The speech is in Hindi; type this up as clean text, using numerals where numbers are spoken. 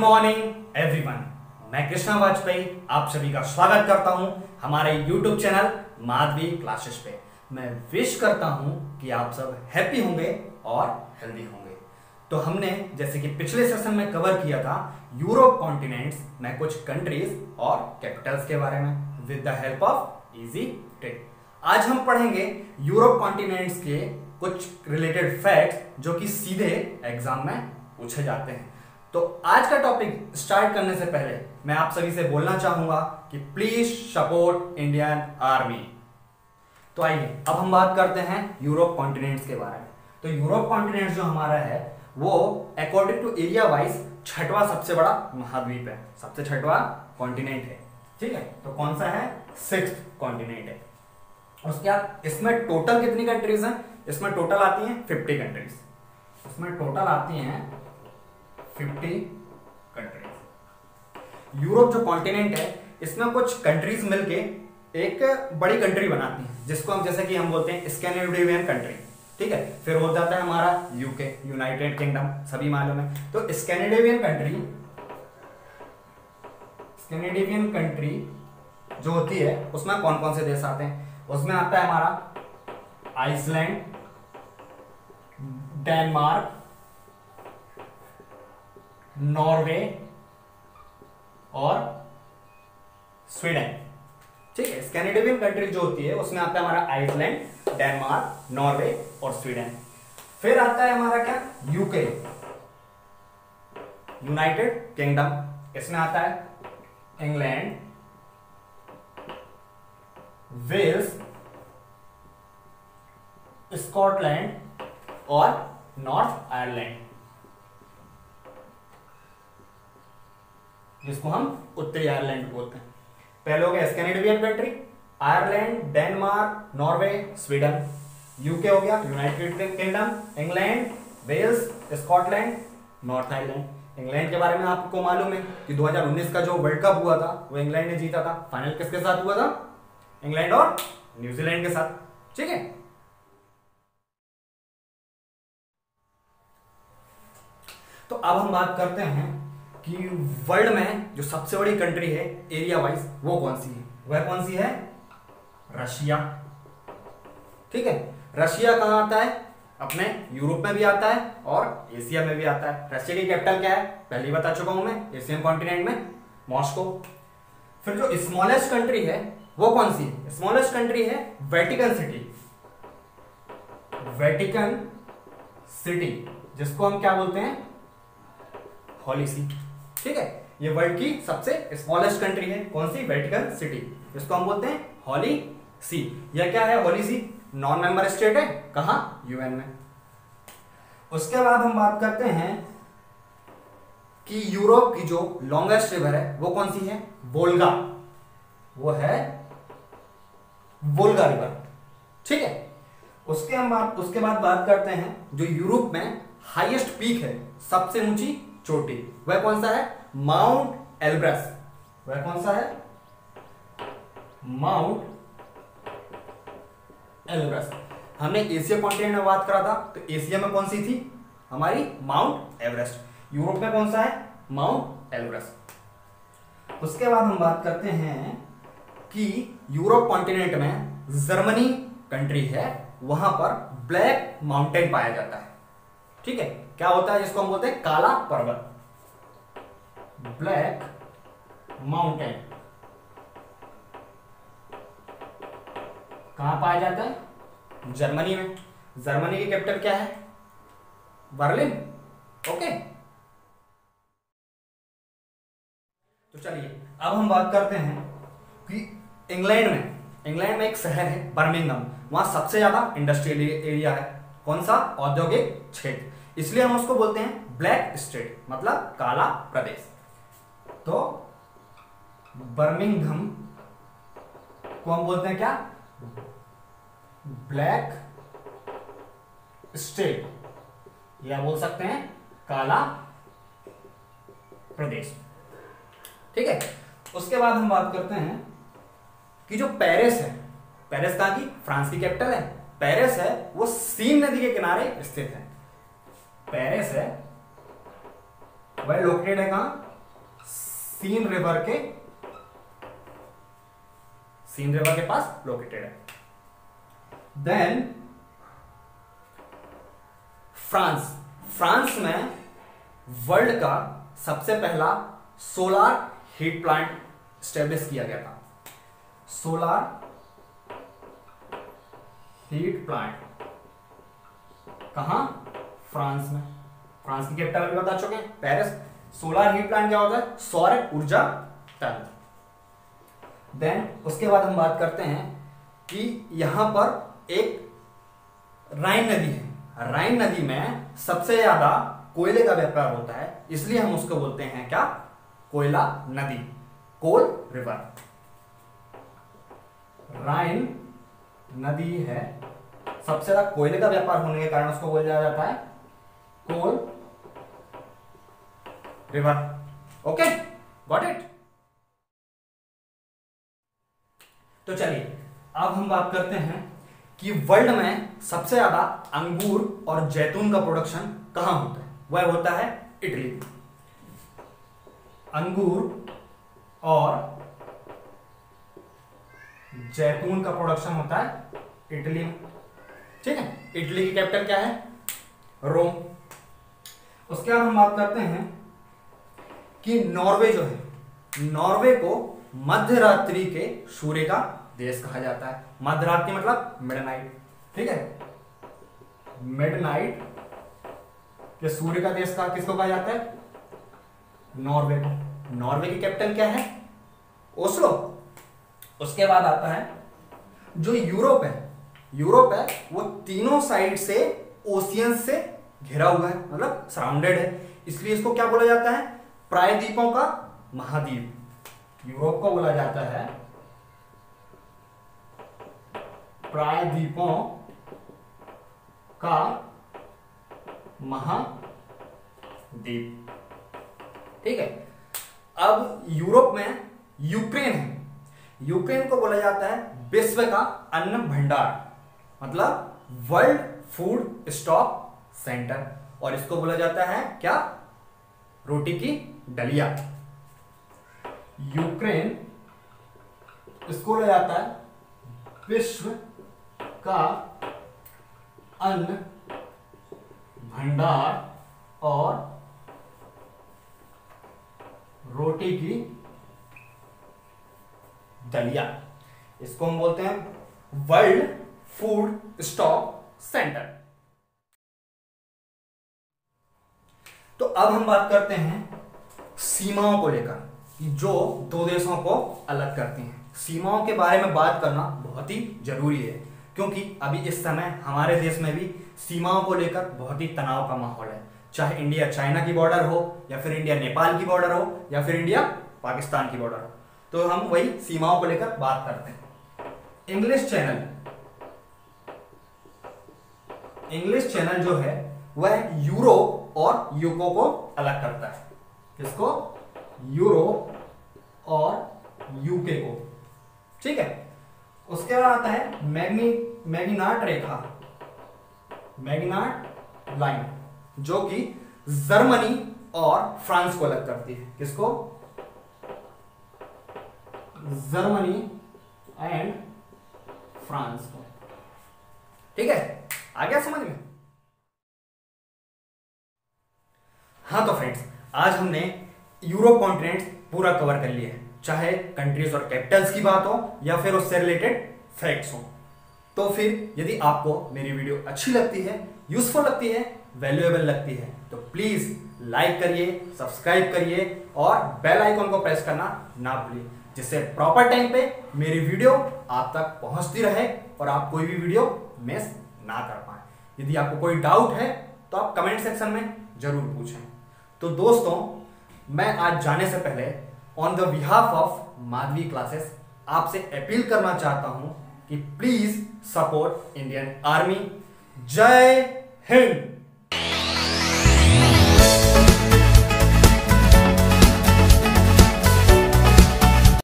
मॉर्निंग एवरीवन, मैं कृष्णा वाजपेयी आप सभी का स्वागत करता हूं हमारे यूट्यूब चैनल माधवी क्लासेस पे। मैं विश करता हूं कि आप सब हैप्पी होंगे और हेल्दी होंगे। तो हमने जैसे कि पिछले सेशन में कवर किया था यूरोप कॉन्टिनेंट्स में कुछ कंट्रीज और कैपिटल्स के बारे में with the help of easy trick. आज हम पढ़ेंगे यूरोप कॉन्टिनेंट्स के कुछ रिलेटेड फैक्ट्स जो कि सीधे एग्जाम में पूछे जाते हैं। तो आज का टॉपिक स्टार्ट करने से पहले मैं आप सभी से बोलना चाहूंगा कि प्लीज सपोर्ट इंडियन आर्मी। तो आइए अब हम बात करते हैं यूरोप कॉन्टिनेंट्स के बारे में। तो यूरोप कॉन्टिनेंट्स जो हमारा है वो अकॉर्डिंग टू एरिया वाइज छठवां सबसे बड़ा महाद्वीप है, सबसे छठवां कॉन्टिनेंट है। ठीक है, तो कौन सा है? सिक्स्थ कॉन्टिनेंट है। उसके बाद इसमें टोटल कितनी कंट्रीज हैं? इसमें टोटल आती हैं 50 कंट्रीज। इसमें टोटल आती हैं 50 कंट्रीज। यूरोप जो कॉन्टिनेंट है इसमें कुछ कंट्रीज मिलके एक बड़ी कंट्री बनाती हैं जिसको हम जैसे कि हम बोलते हैं स्कैंडिनेवियन कंट्री। ठीक है, फिर हो जाता है हमारा यूके, यूनाइटेड किंगडम, सभी मालूम है। तो स्कैंडिनेवियन कंट्री जो होती है उसमें कौन कौन से देश आते हैं? उसमें आता है हमारा आइसलैंड, डेनमार्क, नॉर्वे और स्वीडन। ठीक है, स्कैंडिनेवियन कंट्री जो होती है उसमें आता है हमारा आइसलैंड, डेनमार्क, नॉर्वे और स्वीडन। फिर आता है हमारा क्या? UK, United Kingdom. इसमें आता है इंग्लैंड, वेल्स, स्कॉटलैंड और नॉर्थ आयरलैंड, जिसको हम उत्तरी आयरलैंड बोलते हैं। पहले हो गया Scandinavian country, Ireland, Denmark, Norway, Sweden. UK हो गया United Kingdom, England, Wales, Scotland, North Ireland. England के बारे में आपको मालूम है कि 2019 का जो वर्ल्ड कप हुआ था वो इंग्लैंड ने जीता था। फाइनल किसके साथ हुआ था? इंग्लैंड और न्यूजीलैंड के साथ। ठीक है, तो अब हम बात करते हैं कि वर्ल्ड में जो सबसे बड़ी कंट्री है एरिया वाइज वो कौन सी है? वह कौन सी है? रशिया। ठीक है, रशिया कहां आता है? अपने यूरोप में भी आता है और एशिया में भी आता है। रशिया की कैपिटल क्या है? पहले ही बता चुका हूं मैं, एशियन कॉन्टिनेंट में मॉस्को। फिर जो स्मॉलेस्ट कंट्री है वो कौन सी है? स्मॉलेस्ट कंट्री है वेटिकन सिटी। वेटिकन सिटी जिसको हम क्या बोलते हैं? हॉली सी। ठीक है, ये वर्ल्ड की सबसे स्मॉलेस्ट कंट्री है। कौन सी? वेटिकन सिटी, जिसको हम बोलते हैं हॉली सी। यह क्या है? हॉली सी नॉन मेंबर स्टेट है। कहां? यूएन में। उसके बाद हम बात करते हैं कि यूरोप की जो लॉन्गेस्ट रिवर है वो कौन सी है? वोल्गा। वो है वोल्गा रिवर। ठीक है, उसके बाद बात करते हैं जो यूरोप में हाईएस्ट पीक है, सबसे ऊंची चोटी, वह कौन सा है? Mount Elbrus. वह कौन सा है? Mount Elbrus. हमने एशिया कॉन्टिनेंट में बात करा था, तो एशिया में कौन सी थी? हमारी माउंट एवरेस्ट। यूरोप में कौन सा है? Mount Elbrus. उसके बाद हम बात करते हैं कि यूरोप कॉन्टिनेंट में जर्मनी कंट्री है, वहां पर ब्लैक माउंटेन पाया जाता है। ठीक है, क्या होता है जिसको हम बोलते हैं काला पर्वत, ब्लैक माउंटेन। कहां पाया जाता है? जर्मनी में। जर्मनी की कैपिटल क्या है? बर्लिन। ओके, तो चलिए अब हम बात करते हैं कि इंग्लैंड में एक शहर है बर्मिंघम, वहां सबसे ज्यादा इंडस्ट्रियल एरिया है। कौन सा? औद्योगिक क्षेत्र। इसलिए हम उसको बोलते हैं ब्लैक स्टेट, मतलब काला प्रदेश। तो बर्मिंघम को हम बोलते हैं क्या? ब्लैक स्टेट, या बोल सकते हैं काला प्रदेश। ठीक है, उसके बाद हम बात करते हैं कि जो पेरिस है, पेरिस कहां की? फ्रांस की कैपिटल है। पेरिस है वो सीन नदी के किनारे स्थित है। पेरिस है वह लोकेटेड है कहां? सीन रिवर के पास लोकेटेड है। देन फ्रांस में वर्ल्ड का सबसे पहला सोलार हीट प्लांट स्टैब्लिश किया गया था। सोलार हीट प्लांट कहां? फ्रांस में। फ्रांस की कैपिटल अभी बता चुके हैं, पेरिस। सोलार हीट प्लांट क्या होता है? सौर ऊर्जा तंत्र। देन उसके बाद हम बात करते हैं कि यहां पर एक राइन नदी है। राइन नदी में सबसे ज्यादा कोयले का व्यापार होता है, इसलिए हम उसको बोलते हैं क्या? कोयला नदी, कोल रिवर। राइन नदी है, सबसे ज्यादा कोयले का व्यापार होने के कारण उसको बोला जाता है कोल रिवर। Okay, got it? तो चलिए अब हम बात करते हैं कि वर्ल्ड में सबसे ज्यादा अंगूर और जैतून का प्रोडक्शन कहां होता है? वह होता है इटली। अंगूर और जैतून का प्रोडक्शन होता है इटली में। ठीक है, इटली की कैपिटल क्या है? रोम। उसके बाद हम बात करते हैं कि नॉर्वे जो है, नॉर्वे को मध्य रात्रि के सूर्य का देश कहा जाता है। मध्य रात्रि मतलब मिडनाइट। ठीक है, मिडनाइट के सूर्य का देश का किसको कहा जाता है? नॉर्वे को। नॉर्वे की कैपिटल क्या है? ओस्लो। उसके बाद आता है जो यूरोप है, यूरोप है वो तीनों साइड से ओशियन से घिरा हुआ है, मतलब सराउंडेड है, इसलिए इसको क्या बोला जाता है? प्रायद्वीपों का महाद्वीप। यूरोप को बोला जाता है प्रायद्वीपों का महाद्वीप। ठीक है, अब यूरोप में यूक्रेन है। यूक्रेन को बोला जाता है विश्व का अन्न भंडार, मतलब वर्ल्ड फूड स्टॉक सेंटर, और इसको बोला जाता है क्या? रोटी की डलिया। यूक्रेन इसको बोला जाता है विश्व का अन्न भंडार और रोटी की दलिया। इसको हम बोलते हैं वर्ल्ड फूड स्टॉक सेंटर। तो अब हम बात करते हैं सीमाओं को लेकर, कि जो दो देशों को अलग करती हैं। सीमाओं के बारे में बात करना बहुत ही जरूरी है, क्योंकि अभी इस समय हमारे देश में भी सीमाओं को लेकर बहुत ही तनाव का माहौल है। चाहे इंडिया चाइना की बॉर्डर हो, या फिर इंडिया नेपाल की बॉर्डर हो, या फिर इंडिया पाकिस्तान की बॉर्डर हो, तो हम वही सीमाओं को लेकर बात करते हैं। इंग्लिश चैनल जो है वह यूरोप और यूको को अलग करता है। किसको? यूरोप और यूके को। ठीक है, उसके बाद आता है मैगिनाट रेखा, मैगिनाट लाइन, जो कि जर्मनी और फ्रांस को अलग करती है। किसको? जर्मनी एंड फ्रांस को। ठीक है, आ गया समझ में? हाँ तो फ्रेंड्स, आज हमने यूरोप कॉन्टिनेंट पूरा कवर कर लिया है, चाहे कंट्रीज और कैपिटल्स की बात हो या फिर उससे रिलेटेड फैक्ट्स हो। तो फिर यदि आपको मेरी वीडियो अच्छी लगती है, यूजफुल लगती है, वैल्यूएबल लगती है, तो प्लीज लाइक करिए, सब्सक्राइब करिए और बेल आइकन को प्रेस करना ना भूलिए, जिससे प्रॉपर टाइम पे मेरी वीडियो आप तक पहुंचती रहे और आप कोई भी वीडियो मिस ना कर पाए। यदि आपको कोई डाउट है तो आप कमेंट सेक्शन में जरूर पूछें। तो दोस्तों, मैं आज जाने से पहले on the behalf of Madhavi classes आपसे अपील करना चाहता हूं कि प्लीज सपोर्ट इंडियन आर्मी। जय हिंद।